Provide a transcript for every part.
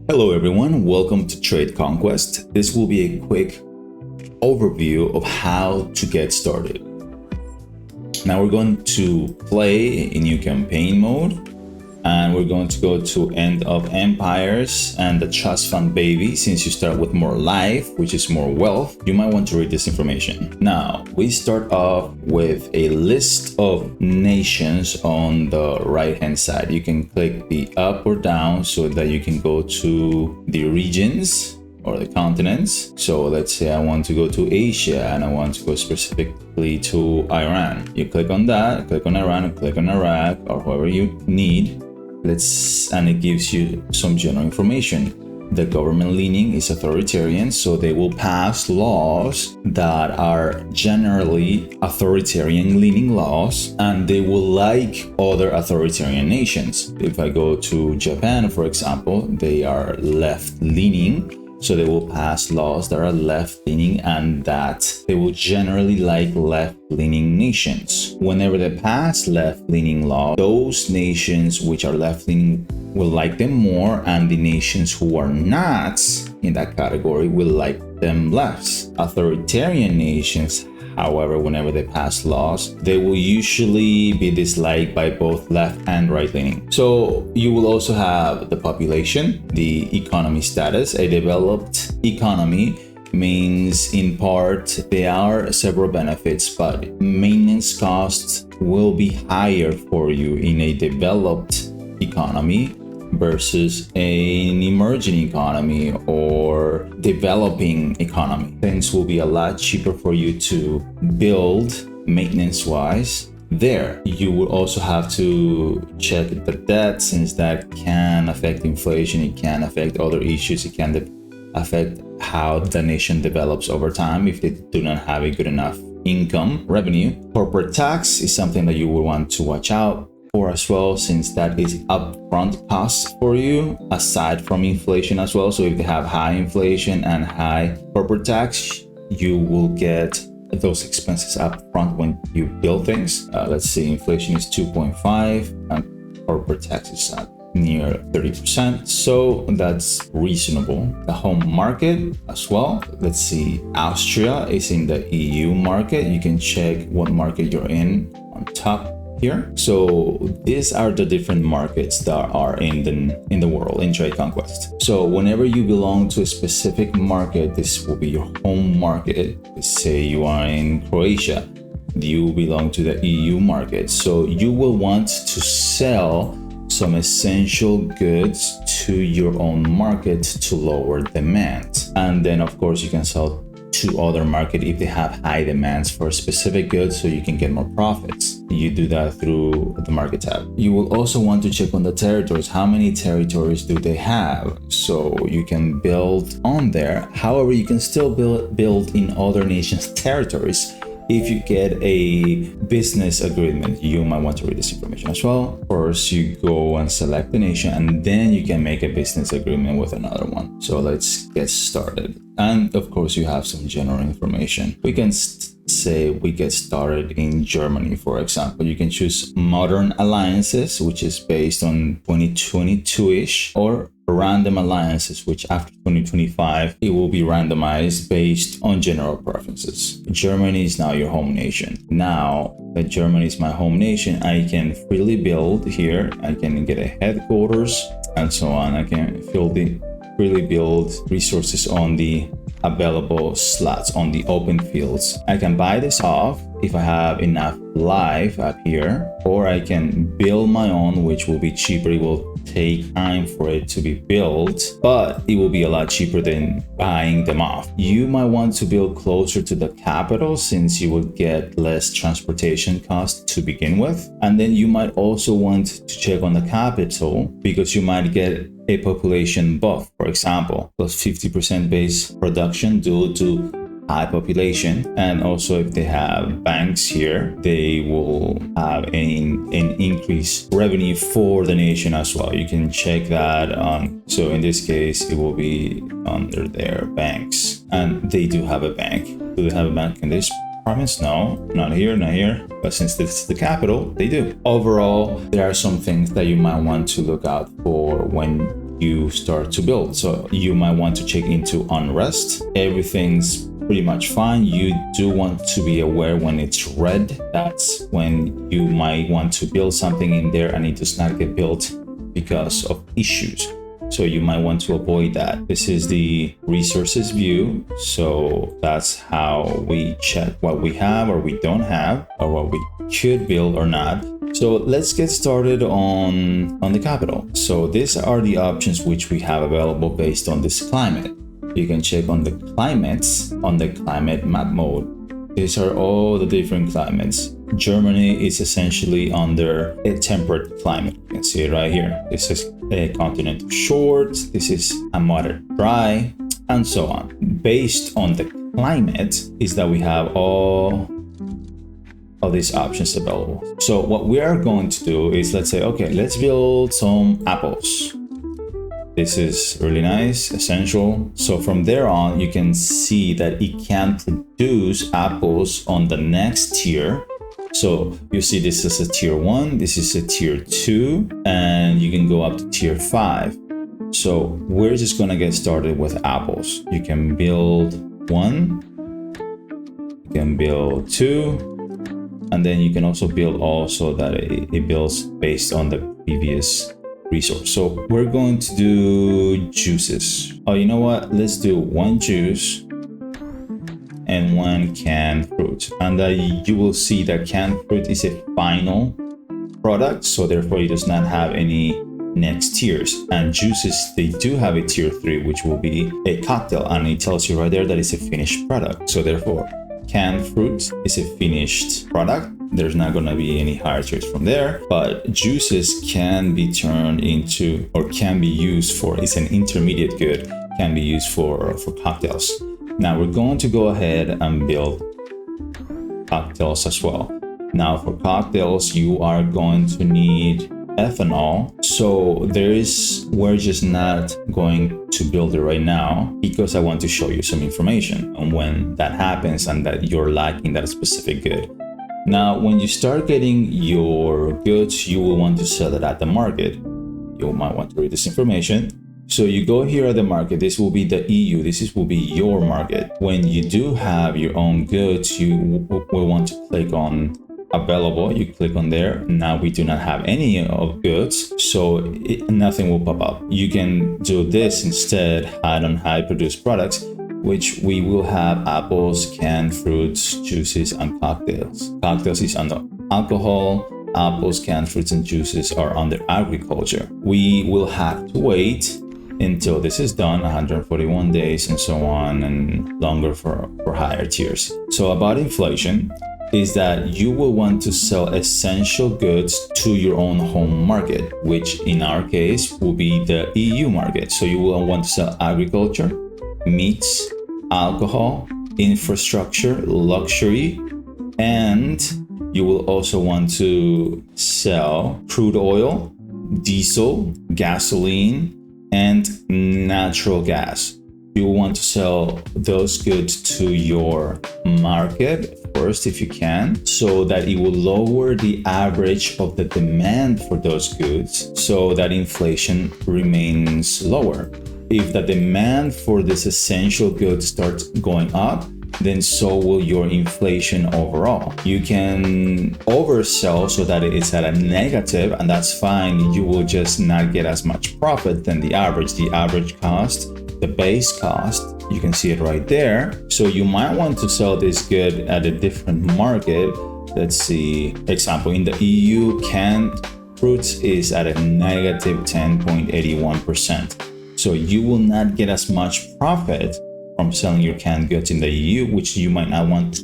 Hello everyone, welcome to Trade Conquest. This will be a quick overview of how to get started. Now we're going to play a new campaign mode and we're going to go to End of Empires and the Trust Fund Baby. Since you start with more life, which is more wealth, you might want to read this information. Now we start off with a list of nations on the right hand side. You can click the up or down so that you can go to the regions or the continents. So let's say I want to go to Asia and I want to go specifically to Iran. You click on that, click on Iran, click on Iraq or whoever you need. And it gives you some general information. The government leaning is authoritarian, so they will pass laws that are generally authoritarian leaning laws, and they will like other authoritarian nations. If I go to Japan, for example, they are left leaning. So they will pass laws that are left-leaning and that they will generally like left-leaning nations. Whenever they pass left-leaning laws, those nations which are left-leaning will like them more, and the nations who are not in that category will like them less. Authoritarian nations, however, whenever they pass laws, they will usually be disliked by both left and right leaning. So you will also have the population, the economy status. A developed economy means in part there are several benefits, but maintenance costs will be higher for you in a developed economy versus an emerging economy or developing economy. Things will be a lot cheaper for you to build maintenance wise there. You will also have to check the debt, since that can affect inflation, it can affect other issues, it can affect how the nation develops over time if they do not have a good enough income revenue. Corporate tax is something that you will want to watch out for as well, since that is upfront costs for you aside from inflation as well. So if they have high inflation and high corporate tax, you will get those expenses up front when you build things. Let's say inflation is 2.5 and corporate tax is at near 30%, so that's reasonable. The home market as well. Let's see, Austria is in the EU market. You can check what market you're in on top here. So these are the different markets that are in the world in Trade Conquest. So whenever you belong to a specific market, this will be your home market. Let's say you are in Croatia, you belong to the EU market. So you will want to sell some essential goods to your own market to lower demand. And then of course you can sell to other market if they have high demands for specific goods, so you can get more profits. You do that through the market tab. You will also want to check on the territories. How many territories do they have? So you can build on there. However, you can still build in other nations' territories. If you get a business agreement, you might want to read this information as well. First, you go and select the nation, and then you can make a business agreement with another one. So let's get started. And of course, you have some general information. We can say we get started in Germany, for example. You can choose modern alliances, which is based on 2022-ish, or random alliances, which after 2025 it will be randomized based on general preferences. Germany is now your home nation. Now that Germany is my home nation, I can freely build here. I can get a headquarters and so on. I can freely build resources on the available slots, on the open fields. I can buy this off if I have enough life up here, or I can build my own, which will be cheaper. It will take time for it to be built, but it will be a lot cheaper than buying them off. You might want to build closer to the capital, since you will get less transportation costs to begin with. And then you might also want to check on the capital, because you might get a population buff, for example, plus 50% base production due to high population. And also if they have banks here, they will have an increased revenue for the nation as well. You can check that on. So in this case, it will be under their banks, and they do have a bank. Do they have a bank in this province? No, not here, not here. But since this is the capital, they do. Overall, there are some things that you might want to look out for when you start to build. So you might want to check into unrest. Everything's pretty much fine. You do want to be aware when it's red. That's when you might want to build something in there and it does not get built because of issues. So you might want to avoid that. This is the resources view. So that's how we check what we have or we don't have, or what we could build or not. So let's get started on the capital. So these are the options which we have available based on this climate. You can check on the climates on the climate map mode. These are all the different climates. Germany is essentially under a temperate climate. You can see it right here. This is a continental short. This is a moderate dry, and so on. Based on the climate is that we have all of these options available. So what we are going to do is, let's say, okay, let's build some apples. This is really nice, essential. So from there on, you can see that it can produce apples on the next tier. So you see this is a tier 1, this is a tier 2, and you can go up to tier 5. So we're just gonna get started with apples. You can build 1, you can build 2, and then you can also build also that it builds based on the previous resource. So we're going to do juices. Oh, you know what? Let's do 1 juice and 1 canned fruit. And you will see that canned fruit is a final product, so therefore it does not have any next tiers. And juices, they do have a tier 3, which will be a cocktail, and it tells you right there that it's a finished product. So therefore, canned fruit is a finished product. There's not going to be any higher tiers from there, but juices can be turned into, or can be used for, it's an intermediate good, can be used for cocktails. Now we're going to go ahead and build cocktails as well. Now for cocktails, you are going to need ethanol. So we're just not going to build it right now because I want to show you some information on when that happens and that you're lacking that specific good. Now, when you start getting your goods, you will want to sell it at the market. You might want to read this information. So you go here at the market. This will be the EU. This will be your market. When you do have your own goods, you will want to click on available. You click on there. Now we do not have any of goods, so nothing will pop up. You can do this instead, hide on high produced products, which we will have apples, canned fruits, juices, and cocktails. Cocktails is under alcohol. Apples, canned fruits, and juices are under agriculture. We will have to wait until this is done, 141 days and so on, and longer for higher tiers. So about inflation is that you will want to sell essential goods to your own home market, which in our case will be the EU market. So you will want to sell agriculture, meats, alcohol, infrastructure, luxury, and you will also want to sell crude oil, diesel, gasoline, and natural gas. You will want to sell those goods to your market first if you can, so that it will lower the average of the demand for those goods so that inflation remains lower. If the demand for this essential good starts going up, then so will your inflation overall. You can oversell so that it's at a negative, and that's fine. You will just not get as much profit than the average. The average cost, the base cost, you can see it right there. So you might want to sell this good at a different market. Let's see, example, in the EU, canned fruits is at a negative 10.81%. So you will not get as much profit from selling your canned goods in the EU, which you might not want to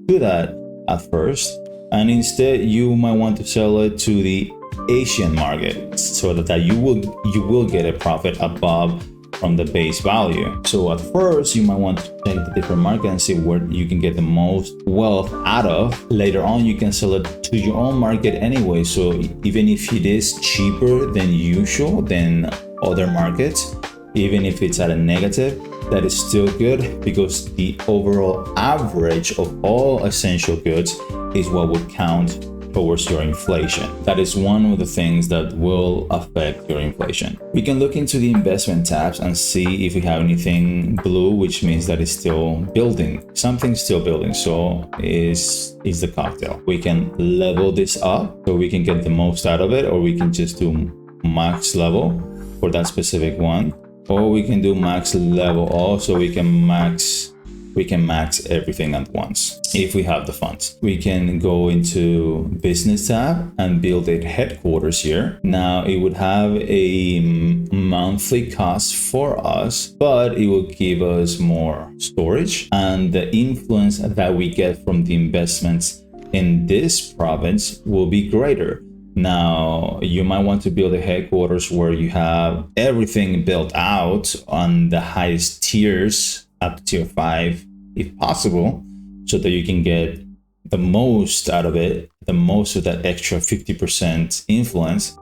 do that at first. And instead, you might want to sell it to the Asian market so that you will get a profit above from the base value. So at first, you might want to check the different market and see where you can get the most wealth out of. Later on, you can sell it to your own market anyway. So even if it is cheaper than usual than other markets, even if it's at a negative, that is still good because the overall average of all essential goods is what will count towards your inflation. That is one of the things that will affect your inflation. inflation. We can look into the investment tabs and see if we have anything blue, which means that it's still building. Something's still building, so is the cocktail. We can level this up so we can get the most out of it, or we can just do max level for that specific one, or we can do max level all, so we can max everything at once if we have the funds. We can go into business tab and build a headquarters here. Now it would have a monthly cost for us, but it will give us more storage, and the influence that we get from the investments in this province will be greater. Now, you might want to build a headquarters where you have everything built out on the highest tiers, up to tier 5 if possible, so that you can get the most out of it, the most of that extra 50% influence.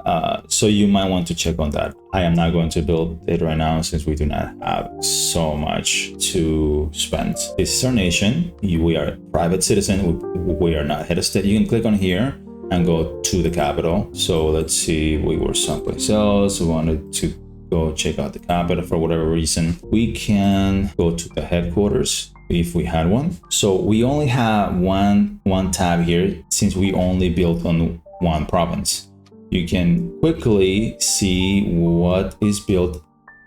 So you might want to check on that. I am not going to build it right now since we do not have so much to spend. This is our nation. We are a private citizen. We are not head of state. You can click on here and go to the capital. So let's see, we were someplace else. We wanted to go check out the capital for whatever reason. We can go to the headquarters if we had one. So we only have one tab here since we only built on one province. You can quickly see what is built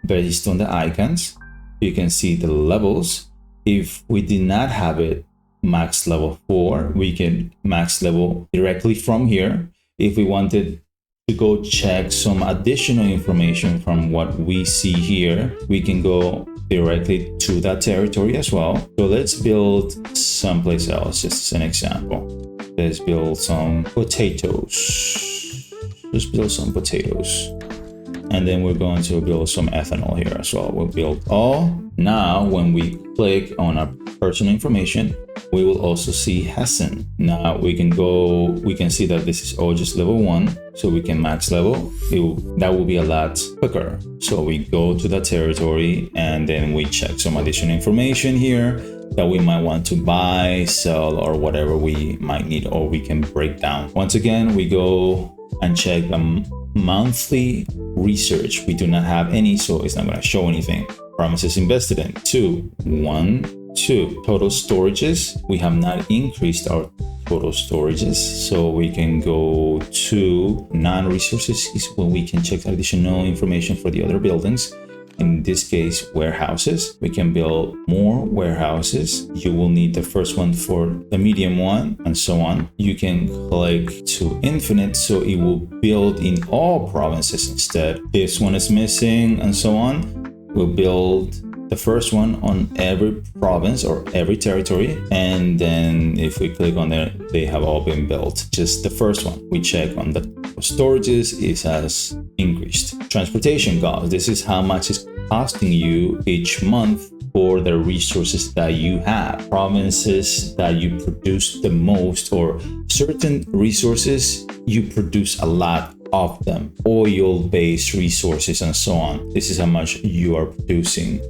based on the icons. You can see the levels. If we did not have it max level 4, we can max level directly from here. If we wanted to go check some additional information from what we see here, we can go directly to that territory as well. So let's build someplace else, just as an example. Let's build some potatoes. Let's build some potatoes. And then we're going to build some ethanol here as well. We'll build all. Now, when we click on our personal information, we will also see Hessen. Now we can see that this is all just level 1, so we can max level. That will be a lot quicker. So we go to that territory and then we check some additional information here that we might want to buy, sell, or whatever we might need, or we can break down. Once again, we go and check the monthly research. We do not have any, so it's not going to show anything. Promises invested in 2, 1, 2. Total storages, we have not increased our total storages, so we can go to non-resources is when we can check additional information for the other buildings. In this case, warehouses. We can build more warehouses. You will need the first one for the medium one, and so on. You can click to infinite, so it will build in all provinces instead. This one is missing, and so on. We'll build the first one on every province or every territory, and then if we click on there, they have all been built. Just the first one. We check on the storages, it has increased. Transportation cost, this is how much it's costing you each month for the resources that you have. Provinces that you produce the most, or certain resources you produce a lot of them, oil-based resources and so on. This is how much you are producing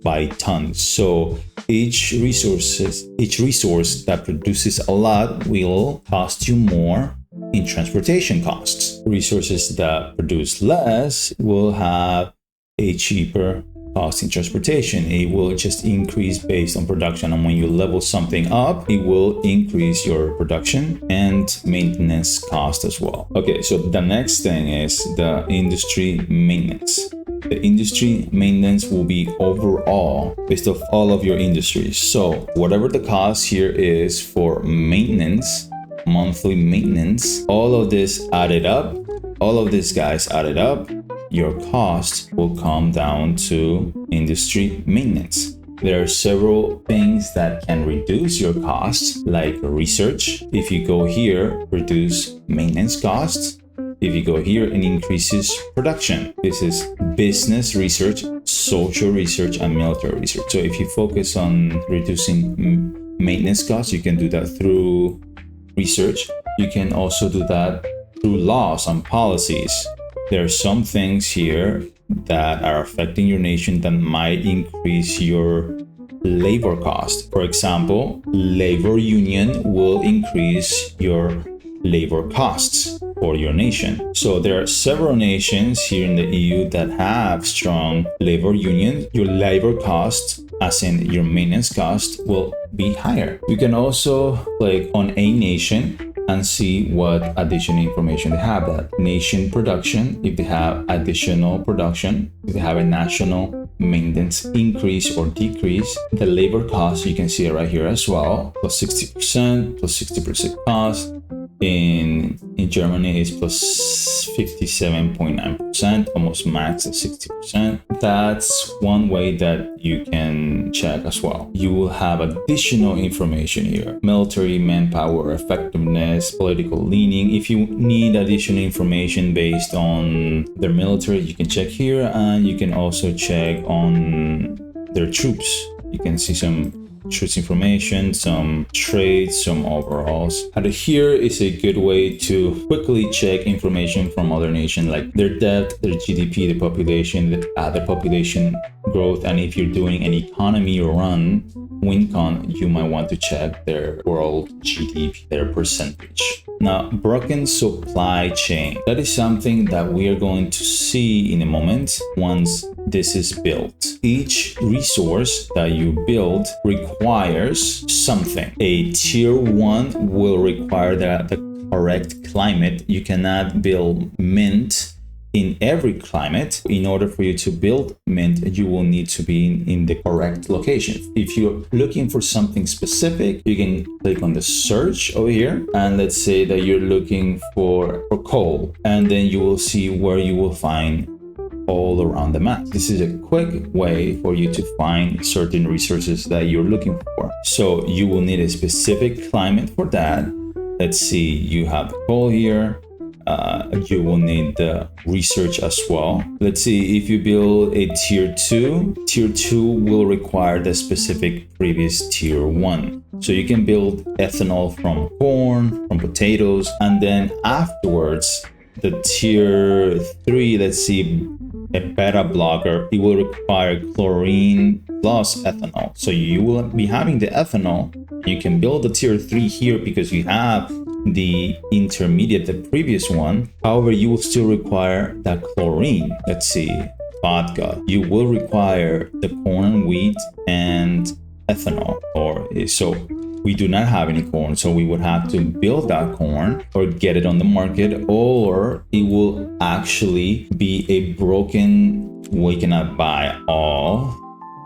by tons. So each resource that produces a lot will cost you more in transportation costs. Resources that produce less will have a cheaper cost in transportation. It will just increase based on production, and when you level something up, it will increase your production and maintenance cost as well. Okay, so the next thing is the industry maintenance. The industry maintenance will be overall based off all of your industries. So whatever the cost here is for maintenance, monthly maintenance, all of this added up, all of these guys added up, your cost will come down to industry maintenance. There are several things that can reduce your costs, like research. If you go here, reduce maintenance costs. If you go here, it increases production. This is business research, social research, and military research. So if you focus on reducing maintenance costs, you can do that through research. You can also do that through laws and policies. There are some things here that are affecting your nation that might increase your labor cost. For example, labor union will increase your labor costs. for your nation. So there are several nations here in the EU that have strong labor unions. Your labor cost, as in your maintenance cost, will be higher. You can also click on a nation and see what additional information they have. That nation production, if they have additional production, if they have a national maintenance increase or decrease. The labor cost, you can see it right here as well, plus 60%, plus 60% cost. In Germany is plus 57.9%, almost max at 60%. That's one way that you can check as well. You will have additional information here: military manpower effectiveness, political leaning. If you need additional information based on their military, you can check here, and you can also check on their troops. You can see some troops information, some trades, some overalls. And here is a good way to quickly check information from other nations, like their debt, their GDP, the population, the population growth. And if you're doing an economy run, WinCon, you might want to check their world GDP, their percentage. Now, broken supply chain. That is something that we are going to see in a moment once this is built. Each resource that you build requires something. A tier 1 will require the correct climate. You cannot build mint in every climate. In order for you to build mint, you will need to be in the correct location. If you're looking for something specific, you can click on the search over here, and let's say that you're looking for coal, and then you will see where you will find all around the map. This is a quick way for you to find certain resources that you're looking for. So you will need a specific climate for that. Let's see, you have the coal here. You will need the research as well. Let's see, if you build a tier 2 will require the specific previous tier 1. So you can build ethanol from corn, from potatoes, and then afterwards, the tier 3, let's see, a beta blocker, it will require chlorine plus ethanol. So you will be having the ethanol. You can build the tier 3 here because you have the intermediate, the previous one. However, you will still require that chlorine. Let's see, vodka. You will require the corn and wheat and ethanol. So we do not have any corn, so we would have to build that corn or get it on the market, or it will actually be a broken, we cannot buy all.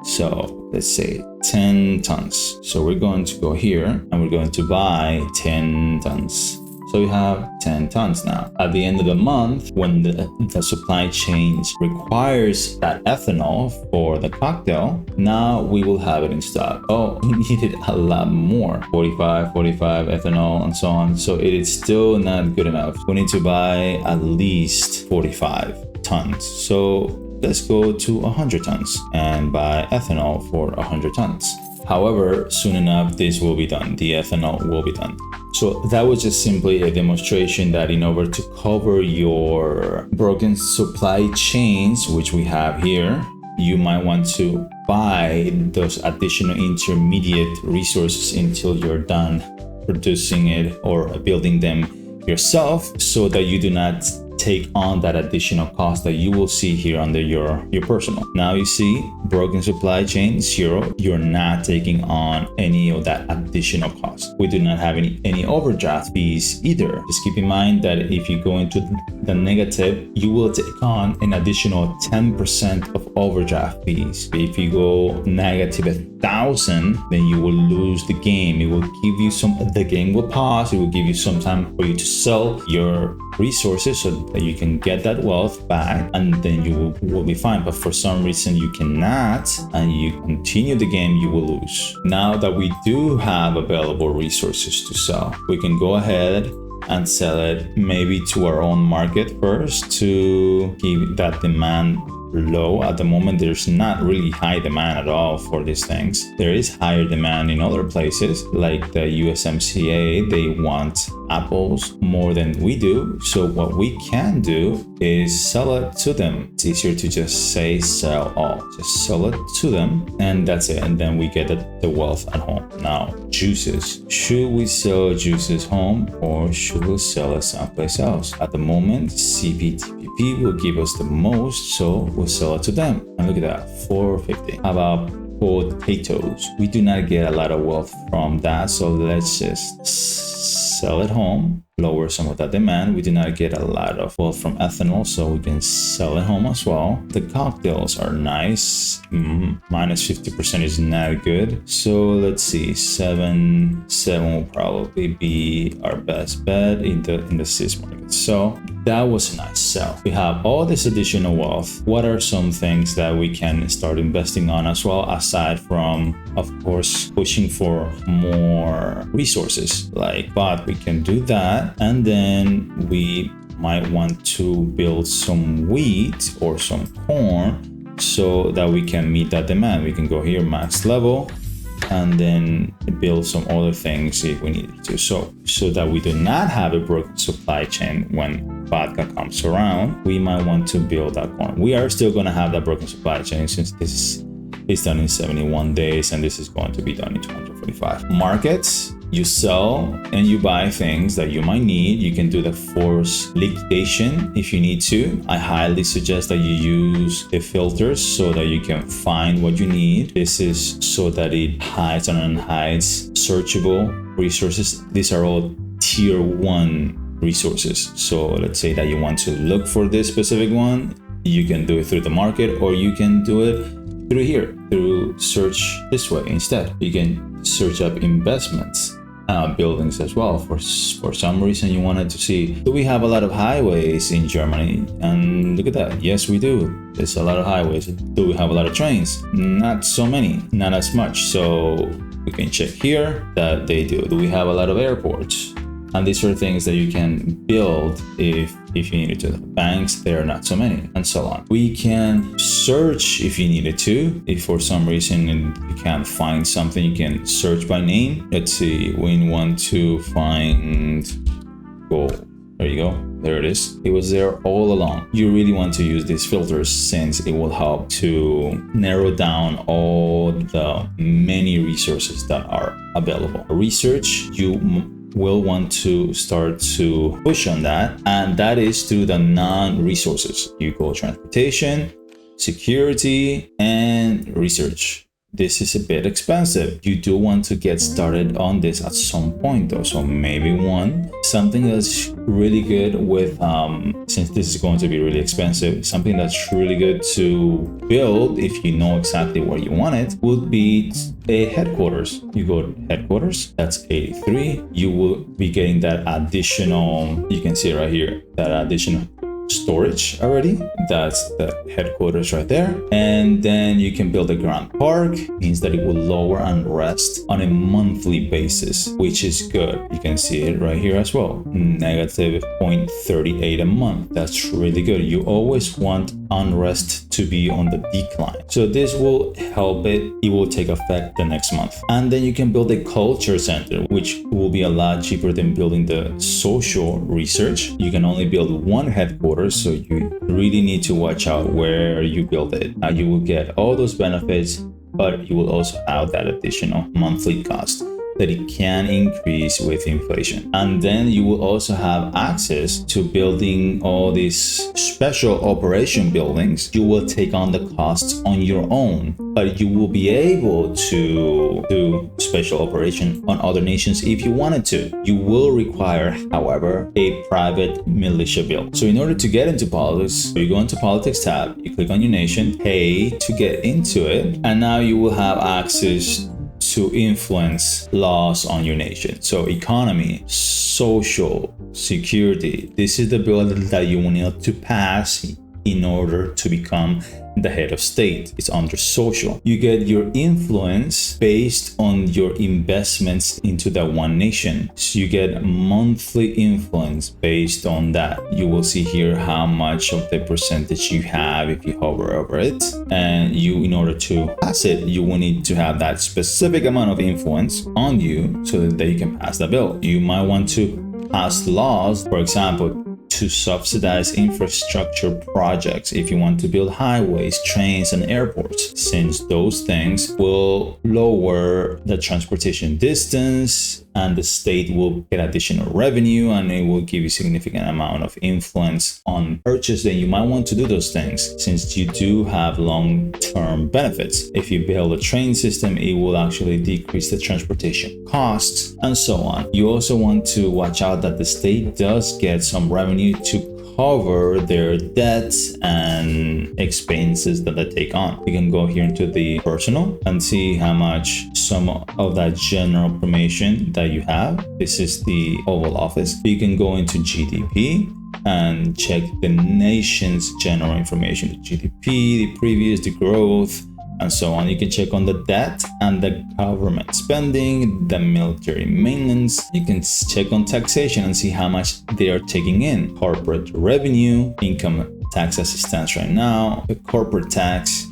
So let's say 10 tons. So we're going to go here and we're going to buy 10 tons. So we have 10 tons now. At the end of the month, when the supply chain requires that ethanol for the cocktail, now we will have it in stock. Oh, we needed a lot more. 45 ethanol and so on. So it is still not good enough. We need to buy at least 45 tons. So let's go to 100 tons and buy ethanol for 100 tons. However, soon enough, this will be done. The ethanol will be done. So that was just simply a demonstration that in order to cover your broken supply chains, which we have here, you might want to buy those additional intermediate resources until you're done producing it or building them yourself, so that you do not take on that additional cost that you will see here under your personal. Now you see broken supply chain 0. You're not taking on any of that additional cost. We do not have any overdraft fees either. Just keep in mind that if you go into the negative, you will take on an additional 10% of overdraft fees. If you go negative 1,000, then you will lose the game. It will give you the game will pause. It will give you some time for you to sell your resources so that you can get that wealth back, and then you will be fine. But for some reason you cannot, and you continue the game, you will lose. Now that we do have available resources to sell, we can go ahead and sell it maybe to our own market first to give that demand low at the moment. There's not really high demand at all for these things. There is higher demand in other places, like the USMCA. They want apples more than we do. So what we can do is sell it to them. It's easier to just say sell all. Just sell it to them, and that's it. And then we get the wealth at home. Now, juices. Should we sell juices home or should we sell it someplace else? At the moment, CPTPP will give us the most, so we'll sell it to them. And look at that, $4.50. How about potatoes? We do not get a lot of wealth from that, so let's just sell it home, lower some of that demand. We do not get a lot of wealth from ethanol, so we can sell it home as well. The cocktails are nice. Minus 50% is not good. So let's see, 7 will probably be our best bet in the CIS market. So that was a nice sell. We have all this additional wealth. What are some things that we can start investing on as well, aside from, of course, pushing for more resources? But we can do that, and then we might want to build some wheat or some corn so that we can meet that demand. We can go here, max level, and then build some other things if we needed to, so that we do not have a broken supply chain when vodka comes around. We might want to build that corn. We are still going to have that broken supply chain, since this is done in 71 days and this is going to be done in 245. Markets, you sell and you buy things that you might need. You can do the forced liquidation if you need to. I highly suggest that you use the filters so that you can find what you need. This is so that it hides and unhides searchable resources. These are all tier 1 resources. So let's say that you want to look for this specific one. You can do it through the market, or you can do it through here, through search this way instead. You can search up investments, buildings as well. For some reason you wanted to see, do we have a lot of highways in Germany? And look at that, yes we do. There's a lot of highways. Do we have a lot of trains? Not so many, not as much. So we can check here that they do. Do we have a lot of airports? And these are things that you can build if you needed to. Banks, there are not so many, and so on. We can search if you needed to. If for some reason you can't find something, you can search by name. Let's see, we want to find gold. There you go. There it is. It was there all along. You really want to use these filters, since it will help to narrow down all the many resources that are available. Research, you will want to start to push on that, and that is through the non-resources. You go transportation, security, and research. This is a bit expensive. You do want to get started on this at some point though. So maybe something that's really good with, since this is going to be really expensive, something that's really good to build if you know exactly where you want it would be a headquarters. You go to headquarters, that's 83. You will be getting that additional, you can see it right here, that additional storage already. That's the headquarters right there. And then you can build a grand park. Means that it will lower unrest on a monthly basis, which is good. You can see it right here as well, negative 0.38 a month. That's really good. You always want unrest to be on the decline, so this will help it. It will take effect the next month. And then you can build a culture center, which will be a lot cheaper than building the social research. You can only build one headquarters, so you really need to watch out where you build it. Now you will get all those benefits, but you will also have that additional monthly cost that it can increase with inflation. And then you will also have access to building all these special operation buildings. You will take on the costs on your own, but you will be able to do special operation on other nations if you wanted to. You will require, however, a private militia build. So in order to get into politics, you go into politics tab, you click on your nation, pay to get into it, and now you will have access to influence laws on your nation. So economy, social, security, this is the bill that you will need to pass in order to become the head of state. It's under social. You get your influence based on your investments into that one nation. So you get monthly influence based on that. You will see here how much of the percentage you have if you hover over it. And you, in order to pass it, you will need to have that specific amount of influence on you so that you can pass the bill. You might want to pass laws, for example, to subsidize infrastructure projects if you want to build highways, trains, and airports, since those things will lower the transportation distance and the state will get additional revenue and it will give you significant amount of influence on purchase. Then you might want to do those things since you do have long-term benefits. If you build a train system, it will actually decrease the transportation costs and so on. You also want to watch out that the state does get some revenue to cover their debts and expenses that they take on. You can go here into the personal and see how much some of that general information that you have. This is the Oval Office. You can go into GDP and check the nation's general information, the GDP, the previous, the growth, and so on. You can check on the debt and the government spending, the military maintenance. You can check on taxation and see how much they are taking in. Corporate revenue, income tax as it stands right now, the corporate tax,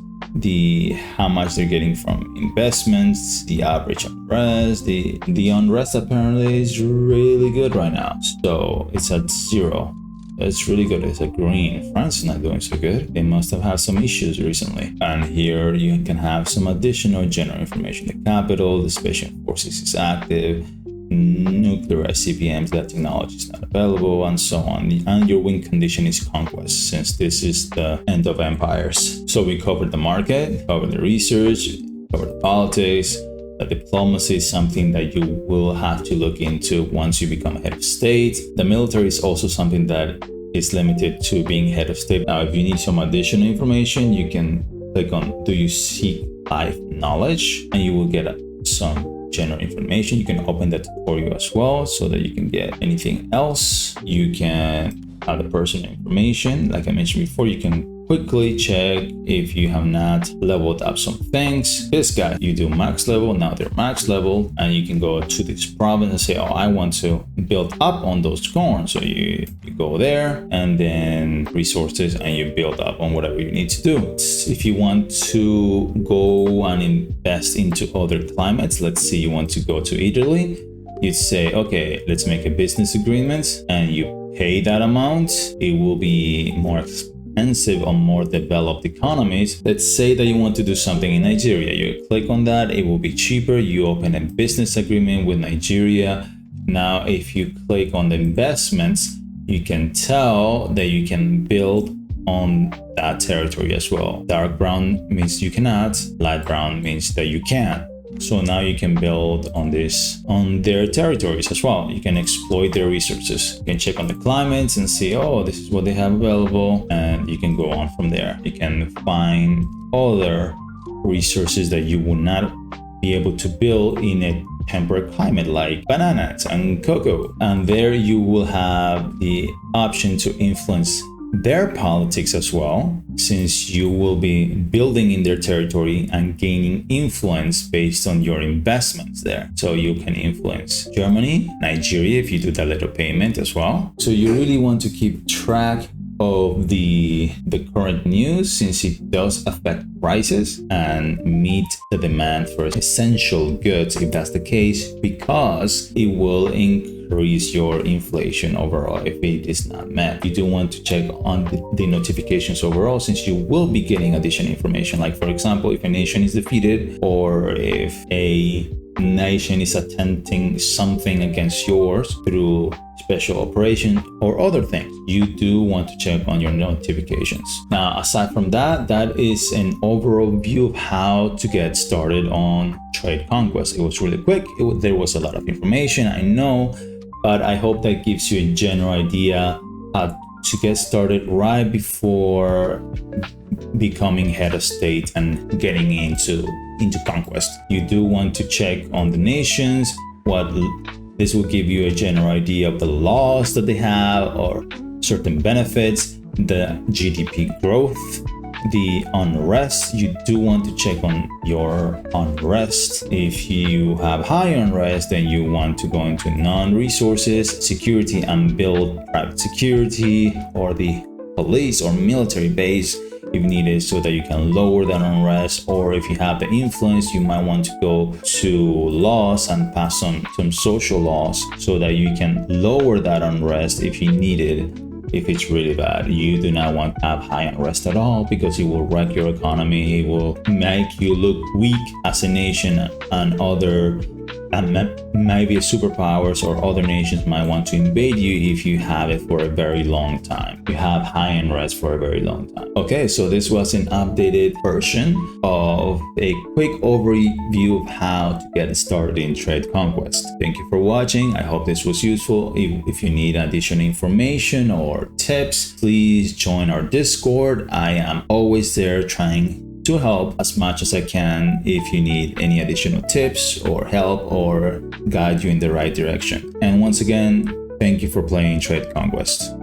how much they're getting from investments, the average unrest. The unrest apparently is really good right now. So it's at 0. It's really good. It's a green. France is not doing so good. They must have had some issues recently. And here you can have some additional general information. The capital, the special forces is active, nuclear SCBMs, that technology is not available, and so on. And your win condition is conquest, since this is the end of empires. So we covered the market, covered the research, covered the politics. The diplomacy is something that you will have to look into once you become a head of state. The military is also something that is limited to being head of state. Now, if you need some additional information, you can click on do you seek life knowledge, and you will get some general information. You can open that tutorial as well so that you can get anything else. You can have the personal information. Like I mentioned before, you can quickly check if you have not leveled up some things. This guy, you do max level, now they're max level, and you can go to this province and say, oh, I want to build up on those corn. So you go there and then resources, and you build up on whatever you need to do. If you want to go and invest into other climates, let's say you want to go to Italy, you say, okay, let's make a business agreement, and you pay that amount. It will be more expensive on more developed economies. Let's say that you want to do something in Nigeria. You click on that, it will be cheaper. You open a business agreement with Nigeria. Now, if you click on the investments, you can tell that you can build on that territory as well. Dark brown means you cannot, light brown means that you can. So now you can build on their territories as well. You can exploit their resources. You can check on the climates and see, oh, this is what they have available, and you can go on from there. You can find other resources that you will not be able to build in a temperate climate, like bananas and cocoa. And there you will have the option to influence their politics as well, since you will be building in their territory and gaining influence based on your investments there. So you can influence Germany, Nigeria if you do that little payment as well. So you really want to keep track of the current news, since it does affect prices and meet the demand for essential goods if that's the case, because it will increase your inflation overall if it is not met. You do want to check on the notifications overall, since you will be getting additional information, like for example, if a nation is defeated or if a nation is attempting something against yours through special operation or other things. You do want to check on your notifications. Now, aside from that, that is an overall view of how to get started on Trade Conquest. It was really quick. There was a lot of information, I know, but I hope that gives you a general idea how to get started right before becoming head of state and getting into Conquest. You do want to check on the nations. This will give you a general idea of the laws that they have or certain benefits. the GDP growth, the unrest. You do want to check on your unrest. If you have high unrest, then you want to go into non-resources, security, and build private security or the police or military base if needed, so that you can lower that unrest. Or if you have the influence, you might want to go to laws and pass on some social laws so that you can lower that unrest if you need it. If it's really bad, you do not want to have high unrest at all, because it will wreck your economy. It will make you look weak as a nation, and maybe superpowers or other nations might want to invade you if you have it for a very long time. You have high unrest for a very long time. Okay, so this was an updated version of a quick overview of how to get started in Trade Conquest. Thank you for watching. I hope this was useful. If you need additional information or tips, please join our Discord. I am always there trying to help as much as I can if you need any additional tips or help or guide you in the right direction. And once again, thank you for playing Trade Conquest.